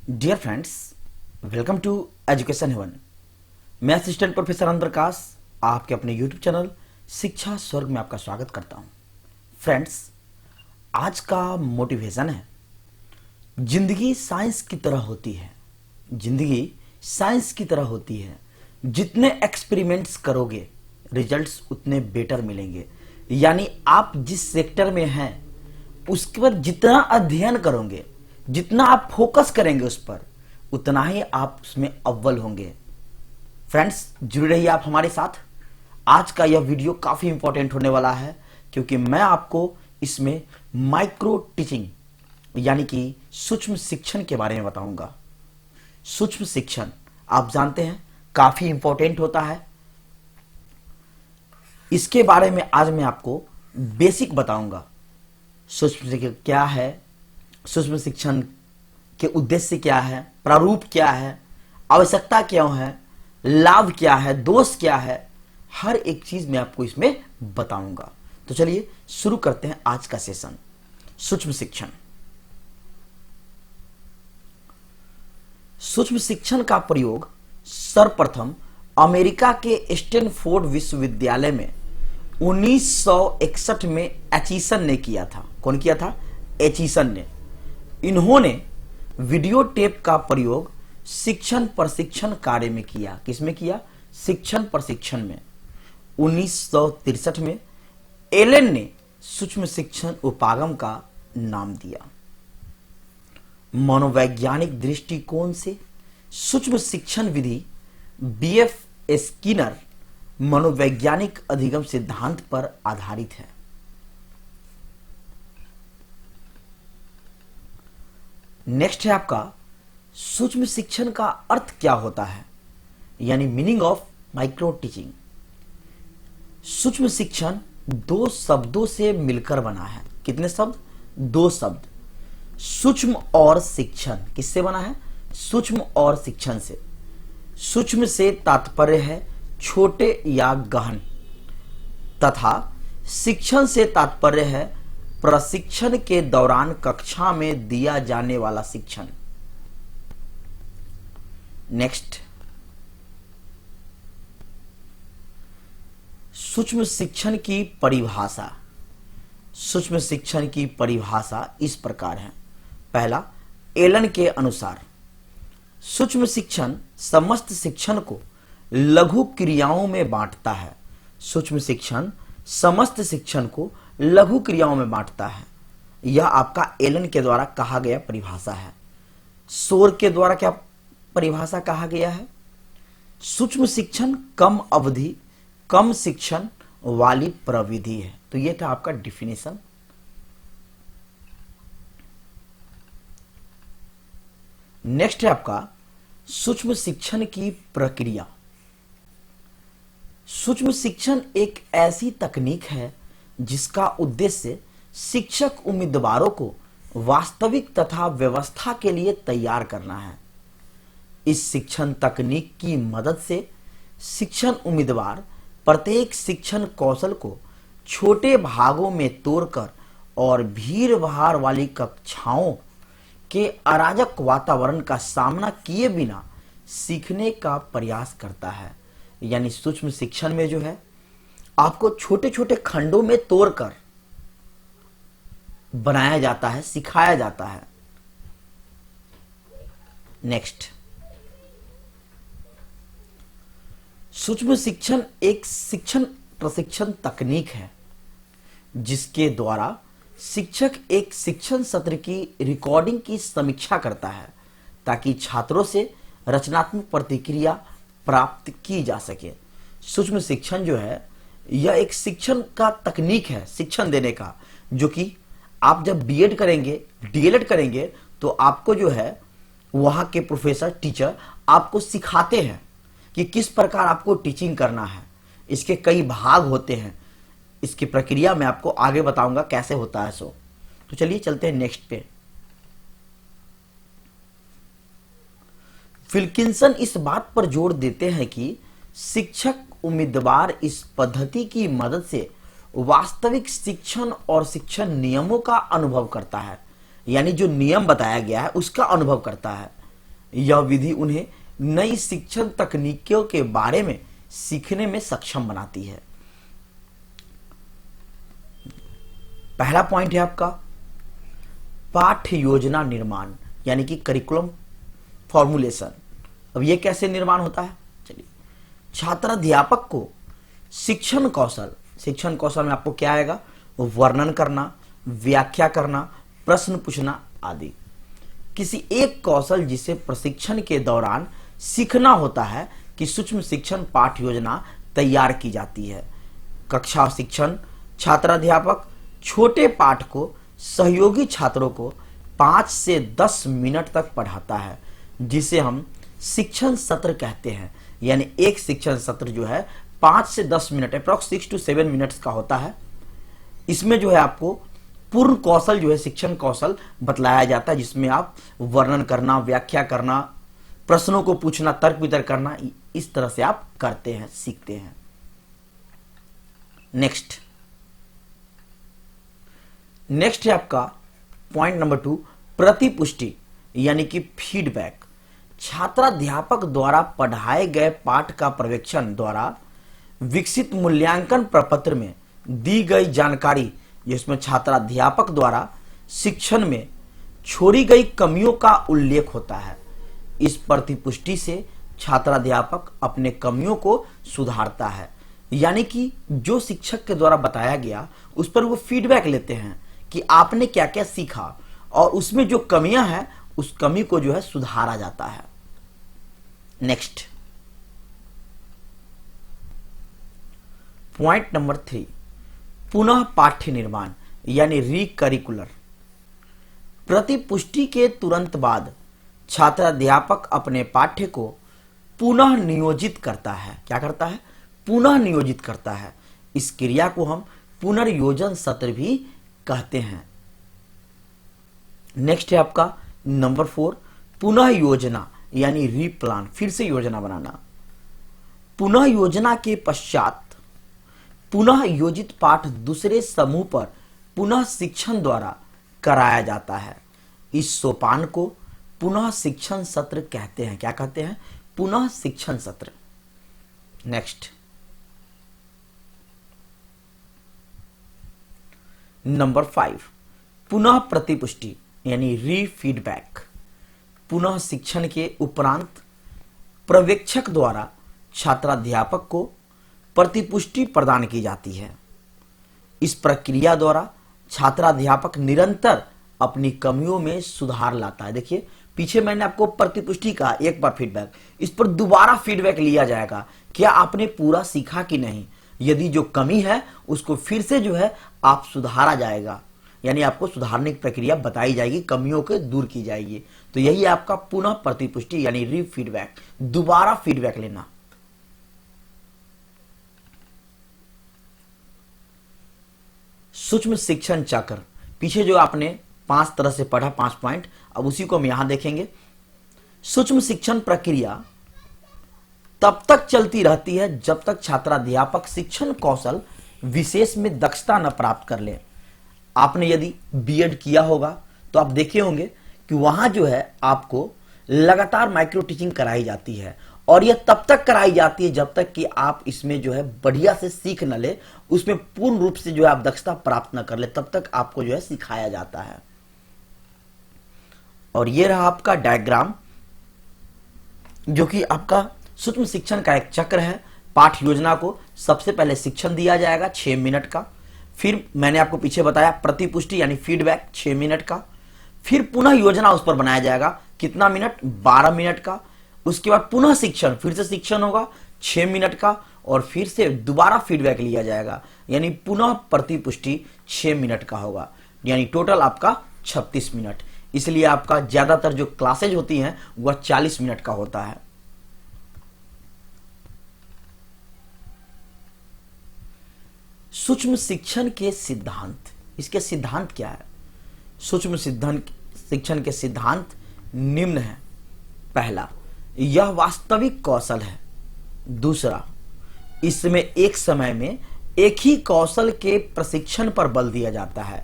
Dear friends, welcome to education haven. मैं assistant professor Anand Prakash आपके अपने यूट्यूब चैनल शिक्षा स्वर्ग में आपका स्वागत करता हूं। फ्रेंड्स, आज का मोटिवेशन है जिंदगी साइंस की तरह होती है। जिंदगी साइंस की तरह होती है। जितने एक्सपेरिमेंट्स करोगे रिजल्ट्स उतने बेटर मिलेंगे। यानी आप जिस सेक्टर में हैं उसके पर जितना अध्ययन करोगे, जितना आप फोकस करेंगे उस पर, उतना ही आप उसमें अव्वल होंगे। फ्रेंड्स, जुड़े रहिए आप हमारे साथ। आज का यह वीडियो काफी इंपॉर्टेंट होने वाला है क्योंकि मैं आपको इसमें माइक्रो टीचिंग यानी कि सूक्ष्म शिक्षण के बारे में बताऊंगा। सूक्ष्म शिक्षण आप जानते हैं काफी इंपॉर्टेंट होता है। इसके बारे में आज मैं आपको बेसिक बताऊंगा। सूक्ष्म शिक्षण क्या है, सूक्ष्म शिक्षण के उद्देश्य क्या है, प्रारूप क्या है, आवश्यकता क्यों है, लाभ क्या है, दोष क्या है, हर एक चीज मैं आपको इसमें बताऊंगा। तो चलिए शुरू करते हैं आज का सेशन। सूक्ष्म शिक्षण। सूक्ष्म शिक्षण का प्रयोग सर्वप्रथम अमेरिका के स्टैनफोर्ड विश्वविद्यालय में 1961 में एचिसन ने किया था। कौन किया था? एचिसन ने। इन्होंने वीडियो टेप का प्रयोग शिक्षण प्रशिक्षण कार्य में किया। किसमें किया? शिक्षण प्रशिक्षण में। 1963 में एलन ने सूक्ष्म शिक्षण उपागम का नाम दिया। मनोवैज्ञानिक दृष्टिकोण से सूक्ष्म शिक्षण विधि बीएफ स्किनर मनोवैज्ञानिक अधिगम सिद्धांत पर आधारित है। नेक्स्ट है आपका सूक्ष्म शिक्षण का अर्थ क्या होता है, यानी मीनिंग ऑफ माइक्रो टीचिंग। सूक्ष्म शिक्षण दो शब्दों से मिलकर बना है। कितने शब्द? दो शब्द। सूक्ष्म और शिक्षण किससे बना है? सूक्ष्म और शिक्षण से। सूक्ष्म से तात्पर्य है छोटे या गहन, तथा शिक्षण से तात्पर्य है प्रशिक्षण के दौरान कक्षा में दिया जाने वाला शिक्षण। नेक्स्ट, सूक्ष्म शिक्षण की परिभाषा। सूक्ष्म शिक्षण की परिभाषा इस प्रकार है। पहला, एलन के अनुसार सूक्ष्म शिक्षण समस्त शिक्षण को लघु क्रियाओं में बांटता है। सूक्ष्म शिक्षण समस्त शिक्षण को लघु क्रियाओं में बांटता है। यह आपका एलन के द्वारा कहा गया परिभाषा है। शोर के द्वारा क्या परिभाषा कहा गया है? सूक्ष्म शिक्षण कम अवधि कम शिक्षण वाली प्रविधि है। तो यह था आपका डिफिनेशन। नेक्स्ट है आपका सूक्ष्म शिक्षण की प्रक्रिया। सूक्ष्म शिक्षण एक ऐसी तकनीक है जिसका उद्देश्य शिक्षक उम्मीदवारों को वास्तविक तथा व्यवस्था के लिए तैयार करना है। इस शिक्षण तकनीक की मदद से शिक्षण उम्मीदवार प्रत्येक शिक्षण कौशल को छोटे भागों में तोड़कर और भीड़ भाड़ वाली कक्षाओं के अराजक वातावरण का सामना किए बिना सीखने का प्रयास करता है। यानी सूक्ष्म शिक्षण में जो है आपको छोटे छोटे खंडों में तोड़कर बनाया जाता है, सिखाया जाता है। नेक्स्ट, सूक्ष्म शिक्षण एक शिक्षण प्रशिक्षण तकनीक है जिसके द्वारा शिक्षक एक शिक्षण सत्र की रिकॉर्डिंग की समीक्षा करता है ताकि छात्रों से रचनात्मक प्रतिक्रिया प्राप्त की जा सके। सूक्ष्म शिक्षण जो है यह एक शिक्षण का तकनीक है शिक्षण देने का, जो कि आप जब बीएड करेंगे, डीएलएड करेंगे तो आपको जो है वहां के प्रोफेसर टीचर आपको सिखाते हैं कि किस प्रकार आपको टीचिंग करना है। इसके कई भाग होते हैं। इसकी प्रक्रिया मैं आपको आगे बताऊंगा कैसे होता है। तो चलिए चलते हैं नेक्स्ट पे। विल्किंसन इस बात पर जोर देते हैं कि शिक्षक उम्मीदवार इस पद्धति की मदद से वास्तविक शिक्षण और शिक्षण नियमों का अनुभव करता है। यानी जो नियम बताया गया है उसका अनुभव करता है। यह विधि उन्हें नई शिक्षण तकनीकों के बारे में सीखने में सक्षम बनाती है। पहला पॉइंट है आपका पाठ्य योजना निर्माण, यानी कि करिकुलम फॉर्मुलेशन। अब यह कैसे निर्माण होता है, चलिए। छात्राध्यापक को शिक्षण कौशल में आपको क्या आएगा, वर्णन करना, व्याख्या करना, प्रश्न पूछना आदि। किसी एक कौशल जिसे प्रशिक्षण के दौरान सीखना होता है कि सूक्ष्म शिक्षण पाठ्य योजना तैयार की जाती है। कक्षा शिक्षण छात्राध्यापक छोटे पाठ को सहयोगी छात्रों को 5 से 10 मिनट तक पढ़ाता है, जिसे हम शिक्षण सत्र कहते हैं। यानी एक शिक्षण सत्र जो है 5 से 10 मिनट अप्रॉक्स 6 to 7 मिनट्स का होता है। इसमें जो है आपको पूर्ण कौशल जो है शिक्षण कौशल बतलाया जाता है, जिसमें आप वर्णन करना, व्याख्या करना, प्रश्नों को पूछना, तर्क वितर्क करना, इस तरह से आप करते हैं, सीखते हैं। नेक्स्ट है आपका पॉइंट नंबर 2 प्रतिपुष्टि, यानी कि फीडबैक। छात्राध्यापक द्वारा पढ़ाए गए पाठ का पर्यवेक्षण द्वारा विकसित मूल्यांकन प्रपत्र में दी गई जानकारी, जिसमें छात्राध्यापक द्वारा शिक्षण में छोड़ी गई कमियों का उल्लेख होता है। इस प्रतिपुष्टि से छात्राध्यापक अपने कमियों को सुधारता है, यानी कि जो शिक्षक के द्वारा बताया गया उस पर वो फीडबैक लेते हैं कि आपने क्या क्या सीखा, और उसमें जो कमियां हैं उस कमी को जो है सुधारा जाता है। नेक्स्ट पॉइंट नंबर 3 पुनः पाठ्य निर्माण, यानी रिकरिकुलर। प्रतिपुष्टि के तुरंत बाद छात्राध्यापक अपने पाठ्य को पुनः नियोजित करता है। क्या करता है, पुनः नियोजित करता है। इस क्रिया को हम पुनर्योजन सत्र भी कहते हैं। नेक्स्ट है आपका नंबर 4 पुनः योजना, यानी रीप्लान, फिर से योजना बनाना। पुनः योजना के पश्चात पुनः योजित पाठ दूसरे समूह पर पुनः शिक्षण द्वारा कराया जाता है। इस सोपान को पुनः शिक्षण सत्र कहते हैं। क्या कहते हैं, पुनः शिक्षण सत्र। नेक्स्ट नंबर 5 पुनः प्रतिपुष्टि, यानी रीफीडबैक। पुनः शिक्षण के उपरांत पर्यवेक्षक द्वारा छात्राध्यापक को प्रतिपुष्टि प्रदान की जाती है। इस प्रक्रिया द्वारा छात्राध्यापक निरंतर अपनी कमियों में सुधार लाता है। देखिए पीछे मैंने आपको प्रतिपुष्टि कहा, एक बार फीडबैक, इस पर दोबारा फीडबैक लिया जाएगा, क्या आपने पूरा सीखा कि नहीं। यदि जो कमी है उसको फिर से जो है आप सुधारा जाएगा, यानी आपको सुधारने की प्रक्रिया बताई जाएगी, कमियों को दूर की जाएगी। तो यही आपका पुनः प्रतिपुष्टि, यानी रीफीडबैक, दोबारा फीडबैक लेना। सूक्ष्म शिक्षण चक्र, पीछे जो आपने 5 तरह से पढ़ा, 5 पॉइंट, अब उसी को हम यहां देखेंगे। सूक्ष्म शिक्षण प्रक्रिया तब तक चलती रहती है जब तक छात्राध्यापक शिक्षण कौशल विशेष में दक्षता न प्राप्त कर ले। आपने यदि बीएड किया होगा तो आप देखे होंगे कि वहां जो है आपको लगातार माइक्रो टीचिंग कराई जाती है, और यह तब तक कराई जाती है जब तक कि आप इसमें जो है बढ़िया से सीख न ले, उसमें पूर्ण रूप से जो है आप दक्षता प्राप्त न कर ले, तब तक आपको जो है सिखाया जाता है। और ये रहा आपका डायग्राम, जो कि आपका सूक्ष्म शिक्षण का एक चक्र है। पाठ योजना को सबसे पहले शिक्षण दिया जाएगा 6 मिनट का, फिर मैंने आपको पीछे बताया प्रतिपुष्टि यानी फीडबैक 6 मिनट का, फिर पुनः योजना उस पर बनाया जाएगा, कितना मिनट, 12 मिनट का। उसके बाद पुनः शिक्षण, फिर से शिक्षण होगा 6 मिनट का, और फिर से दोबारा फीडबैक लिया जाएगा, यानी पुनः प्रतिपुष्टि 6 मिनट का होगा, यानी टोटल आपका 36 मिनट। इसलिए आपका ज्यादातर जो क्लासेज होती हैं वह 40 मिनट का होता है। सूक्ष्म शिक्षण के सिद्धांत, इसके सिद्धांत क्या है। सूक्ष्म शिक्षण के सिद्धांत निम्न है। पहला, यह वास्तविक कौशल है। दूसरा, इसमें एक समय में एक ही कौशल के प्रशिक्षण पर बल दिया जाता है।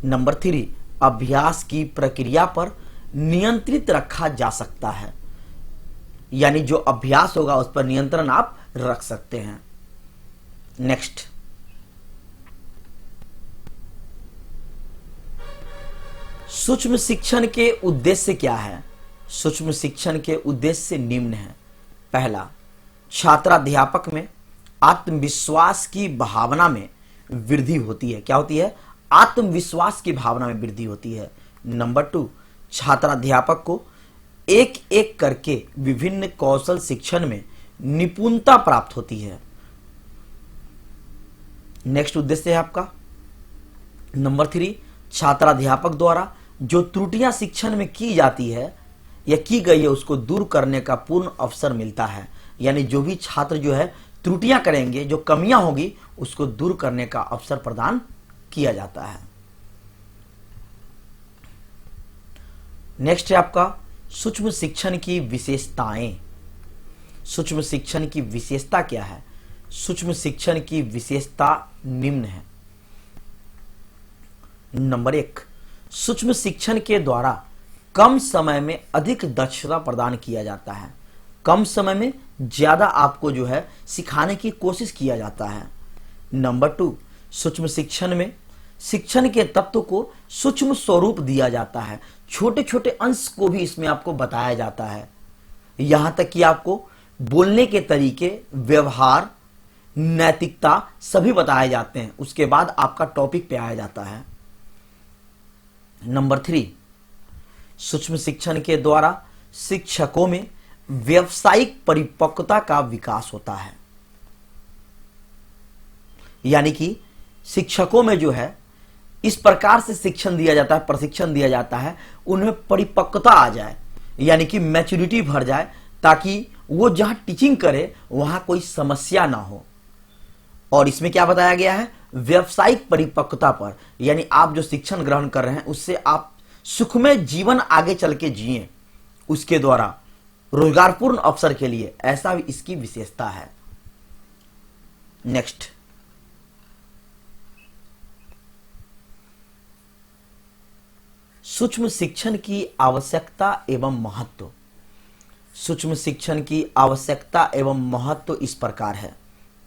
नंबर 3, अभ्यास की प्रक्रिया पर नियंत्रित रखा जा सकता है, यानी जो अभ्यास होगा उस पर नियंत्रण आप रख सकते हैं। नेक्स्ट, सूक्ष्म शिक्षण के उद्देश्य क्या है? सूक्ष्म शिक्षण के उद्देश्य निम्न है। पहला, छात्राध्यापक में आत्मविश्वास की भावना में वृद्धि होती है। क्या होती है? आत्मविश्वास की भावना में वृद्धि होती है। नंबर 2, छात्राध्यापक को एक एक करके विभिन्न कौशल शिक्षण में निपुणता प्राप्त होती है। नेक्स्ट उद्देश्य है आपका नंबर 3, छात्राध्यापक द्वारा जो त्रुटियां शिक्षण में की जाती है या की गई है उसको दूर करने का पूर्ण अवसर मिलता है। यानी जो भी छात्र जो है त्रुटियां करेंगे, जो कमियां होगी, उसको दूर करने का अवसर प्रदान किया जाता है। नेक्स्ट है आपका सूक्ष्म शिक्षण की विशेषताएं। सूक्ष्म शिक्षण की विशेषता क्या है? सूक्ष्म शिक्षण की विशेषता निम्न है। नंबर 1, सूक्ष्म शिक्षण के द्वारा कम समय में अधिक दक्षता प्रदान किया जाता है। कम समय में ज्यादा आपको जो है सिखाने की कोशिश किया जाता है। नंबर 2, सूक्ष्म शिक्षण में शिक्षण के तत्व को सूक्ष्म स्वरूप दिया जाता है। छोटे छोटे अंश को भी इसमें आपको बताया जाता है। यहां तक कि आपको बोलने के तरीके, व्यवहार, नैतिकता सभी बताए जाते हैं। उसके बाद आपका टॉपिक पे आया जाता है। नंबर 3, सूक्ष्म शिक्षण के द्वारा शिक्षकों में व्यावसायिक परिपक्वता का विकास होता है। यानी कि शिक्षकों में जो है इस प्रकार से शिक्षण दिया जाता है, प्रशिक्षण दिया जाता है, उन्हें परिपक्वता आ जाए, यानी कि मैच्योरिटी भर जाए, ताकि वो जहां टीचिंग करे वहां कोई समस्या ना हो। और इसमें क्या बताया गया है? व्यावसायिक परिपक्वता पर, यानी आप जो शिक्षण ग्रहण कर रहे हैं उससे आप सुखमय जीवन आगे चल के जिए, उसके द्वारा रोजगारपूर्ण अवसर के लिए, ऐसा भी इसकी विशेषता है। नेक्स्ट, सूक्ष्म शिक्षण की आवश्यकता एवं महत्व। सूक्ष्म शिक्षण की आवश्यकता एवं महत्व इस प्रकार है।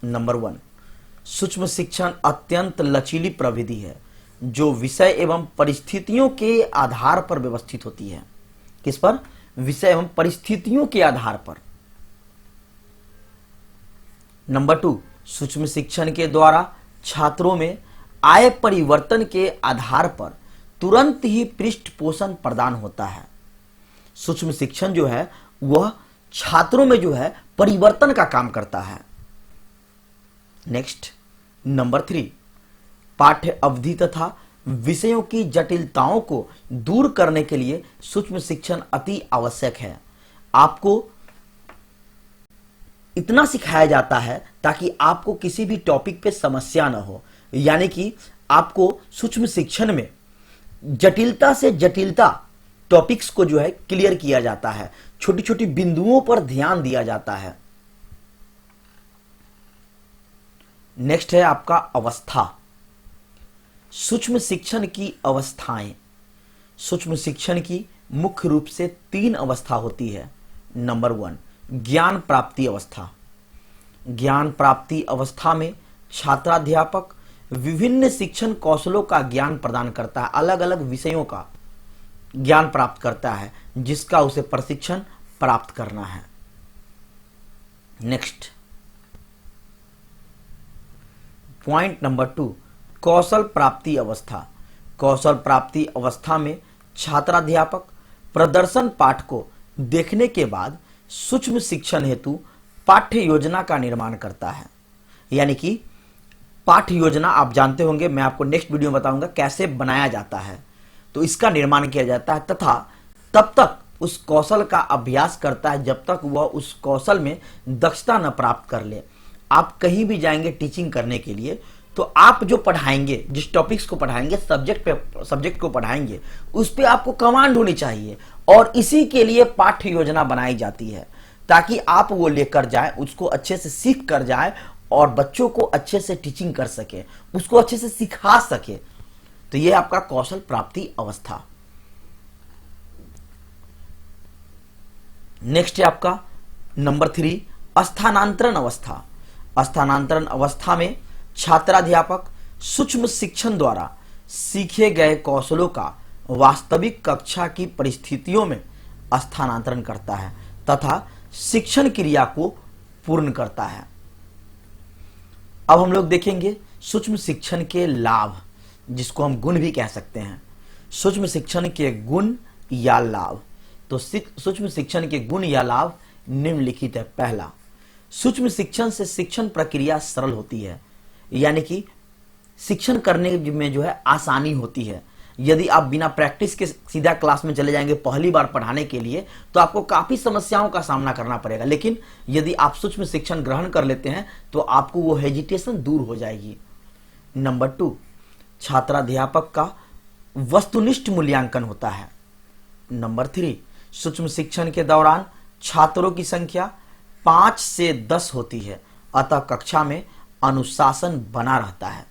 नंबर 1, सूक्ष्म शिक्षण अत्यंत लचीली प्रविधि है जो विषय एवं परिस्थितियों के आधार पर व्यवस्थित होती है। किस पर? विषय एवं परिस्थितियों के आधार पर। नंबर 2, सूक्ष्म शिक्षण के द्वारा छात्रों में आए परिवर्तन के आधार पर तुरंत ही पृष्ठ पोषण प्रदान होता है। सूक्ष्म शिक्षण जो है वह छात्रों में जो है परिवर्तन का काम करता है। नेक्स्ट, नंबर 3, पाठ्य अवधि तथा विषयों की जटिलताओं को दूर करने के लिए सूक्ष्म शिक्षण अति आवश्यक है। आपको इतना सिखाया जाता है ताकि आपको किसी भी टॉपिक पे समस्या ना हो। यानी कि आपको सूक्ष्म शिक्षण में जटिलता से जटिलता टॉपिक्स को जो है क्लियर किया जाता है, छोटी छोटी बिंदुओं पर ध्यान दिया जाता है। नेक्स्ट है आपका अवस्था। सूक्ष्म शिक्षण की अवस्थाएं। सूक्ष्म शिक्षण की मुख्य रूप से 3 अवस्था होती है। नंबर 1, ज्ञान प्राप्ति अवस्था। ज्ञान प्राप्ति अवस्था में छात्राध्यापक विभिन्न शिक्षण कौशलों का ज्ञान प्रदान करता है, अलग अलग विषयों का ज्ञान प्राप्त करता है जिसका उसे प्रशिक्षण प्राप्त करना है। नेक्स्ट, पॉइंट नंबर 2, कौशल प्राप्ति अवस्था। कौशल प्राप्ति अवस्था में छात्राध्यापक प्रदर्शन पाठ को देखने के बाद सूक्ष्म शिक्षण हेतु पाठ्य योजना का निर्माण करता है। यानी कि पाठ्य योजना आप जानते होंगे, मैं आपको नेक्स्ट वीडियो में बताऊंगा कैसे बनाया जाता है। तो इसका निर्माण किया जाता है तथा तब तक उस कौशल का अभ्यास करता है जब तक वह उस कौशल में दक्षता न प्राप्त कर ले। आप कहीं भी जाएंगे टीचिंग करने के लिए तो आप जो पढ़ाएंगे, जिस टॉपिक्स को पढ़ाएंगे, सब्जेक्ट को पढ़ाएंगे, उस पर आपको कमांड होनी चाहिए। और इसी के लिए पाठ्य योजना बनाई जाती है ताकि आप वो लेकर जाए, उसको अच्छे से सीख कर जाए और बच्चों को अच्छे से टीचिंग कर सके, उसको अच्छे से सिखा सके। तो ये आपका कौशल प्राप्ति अवस्था। नेक्स्ट है आपका नंबर 3 स्थानांतरण अवस्था। स्थानांतरण अवस्था में छात्राध्यापक सूक्ष्म शिक्षण द्वारा सीखे गए कौशलों का वास्तविक कक्षा की परिस्थितियों में स्थानांतरण करता है तथा शिक्षण क्रिया को पूर्ण करता है। अब हम लोग देखेंगे सूक्ष्म शिक्षण के लाभ, जिसको हम गुण भी कह सकते हैं। सूक्ष्म शिक्षण के गुण या लाभ। तो सूक्ष्म शिक्षण के गुण या लाभ निम्नलिखित है। पहला, सूक्ष्म शिक्षण से शिक्षण प्रक्रिया सरल होती है, यानी कि शिक्षण करने में जो है आसानी होती है। यदि आप बिना प्रैक्टिस के सीधा क्लास में चले जाएंगे पहली बार पढ़ाने के लिए तो आपको काफी समस्याओं का सामना करना पड़ेगा, लेकिन यदि आप सूक्ष्म शिक्षण ग्रहण कर लेते हैं तो आपको वो हेजिटेशन दूर हो जाएगी। नंबर 2, छात्राध्यापक का वस्तुनिष्ठ मूल्यांकन होता है। नंबर 3, सूक्ष्म शिक्षण के दौरान छात्रों की संख्या 5 से 10 होती है, अतः कक्षा में अनुशासन बना रहता है।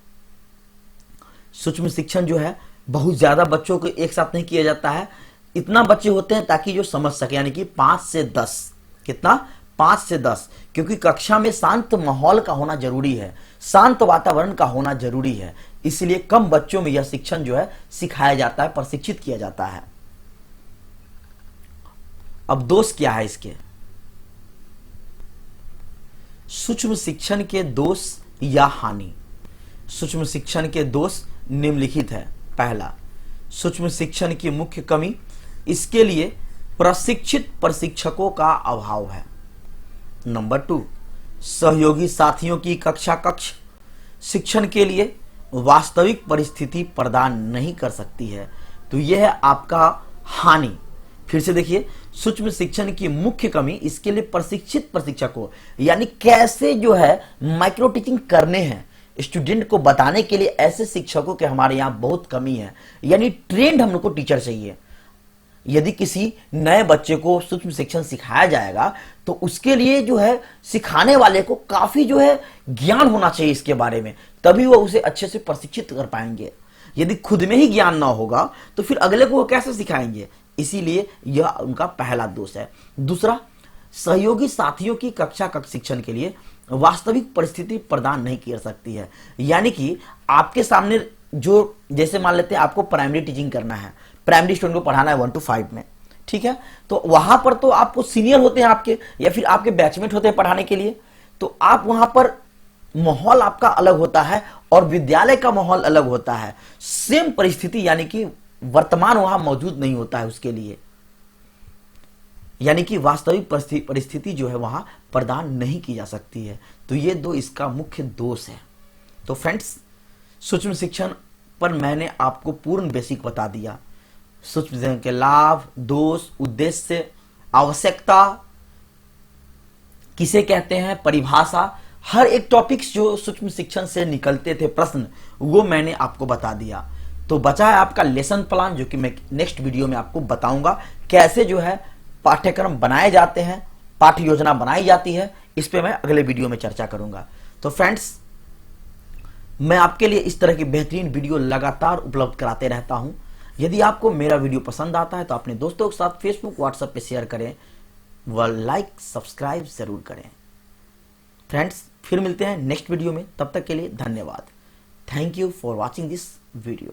सूक्ष्म शिक्षण जो है बहुत ज्यादा बच्चों को एक साथ नहीं किया जाता है, इतना बच्चे होते हैं ताकि जो समझ सके, यानी कि 5 से 10। कितना? 5 से 10, क्योंकि कक्षा में शांत माहौल का होना जरूरी है, शांत वातावरण का होना जरूरी है, इसलिए कम बच्चों में यह शिक्षण जो है सिखाया जाता है, प्रशिक्षित किया जाता है। अब दोष क्या है इसके? सूक्ष्म शिक्षण के दोष या हानि। सूक्ष्म शिक्षण के दोष निम्नलिखित है। पहला, सूक्ष्म शिक्षण की मुख्य कमी, इसके लिए प्रशिक्षित प्रशिक्षकों का अभाव है। नंबर 2, सहयोगी साथियों की कक्ष शिक्षण के लिए वास्तविक परिस्थिति प्रदान नहीं कर सकती है। तो यह है आपका हानि। फिर से देखिए, सूक्ष्म शिक्षण की मुख्य कमी, इसके लिए प्रशिक्षित प्रशिक्षकों, यानी कैसे जो है माइक्रो टीचिंग करने हैं स्टूडेंट को बताने के लिए ऐसे शिक्षकों के हमारे यहाँ बहुत कमी है, यानी ट्रेंड हम लोग को टीचर चाहिए। यदि किसी नए बच्चे को सूक्ष्म शिक्षण सिखाया जाएगा तो उसके लिए जो है सिखाने वाले को काफी जो है ज्ञान होना चाहिए इसके बारे में, तभी वो उसे अच्छे से प्रशिक्षित कर पाएंगे। यदि खुद में ही ज्ञान ना होगा तो फिर अगले को वो कैसे सिखाएंगे? इसीलिए यह उनका पहला दोष है। दूसरा, सहयोगी साथियों की कक्षा शिक्षण के लिए वास्तविक परिस्थिति प्रदान नहीं कर सकती है, यानी कि आपके सामने जो, जैसे मान लेते हैं आपको प्राइमरी टीचिंग करना है, प्राइमरी स्टूडेंट को पढ़ाना है 1 to 5 में, ठीक है, तो वहां पर तो आपको सीनियर होते हैं आपके या फिर आपके बैचमेट होते हैं पढ़ाने के लिए, तो आप वहां पर माहौल आपका अलग होता है और विद्यालय का माहौल अलग होता है। सेम परिस्थिति यानी कि वर्तमान वहां मौजूद नहीं होता है उसके लिए, यानी कि वास्तविक परिस्थिति जो है वहां प्रदान नहीं की जा सकती है। तो ये दो इसका मुख्य दोष है। तो फ्रेंड्स, सूक्ष्म शिक्षण पर मैंने आपको पूर्ण बेसिक बता दिया। सूक्ष्म शिक्षण के लाभ, दोष, उद्देश्य, आवश्यकता किसे कहते हैं, परिभाषा, हर एक टॉपिक्स जो सूक्ष्म शिक्षण से निकलते थे प्रश्न, वो मैंने आपको बता दिया। तो बचा है आपका लेसन प्लान, जो कि मैं नेक्स्ट वीडियो में आपको बताऊंगा कैसे जो है पाठ्यक्रम बनाए जाते हैं, पाठ्य योजना बनाई जाती है, इस पे मैं अगले वीडियो में चर्चा करूंगा। तो फ्रेंड्स, मैं आपके लिए इस तरह की बेहतरीन वीडियो लगातार उपलब्ध कराते रहता हूं। यदि आपको मेरा वीडियो पसंद आता है तो अपने दोस्तों के साथ फेसबुक, व्हाट्सएप पे शेयर करें व लाइक, सब्सक्राइब जरूर करें। फ्रेंड्स, फिर मिलते हैं नेक्स्ट वीडियो में, तब तक के लिए धन्यवाद। Thank you for watching this video.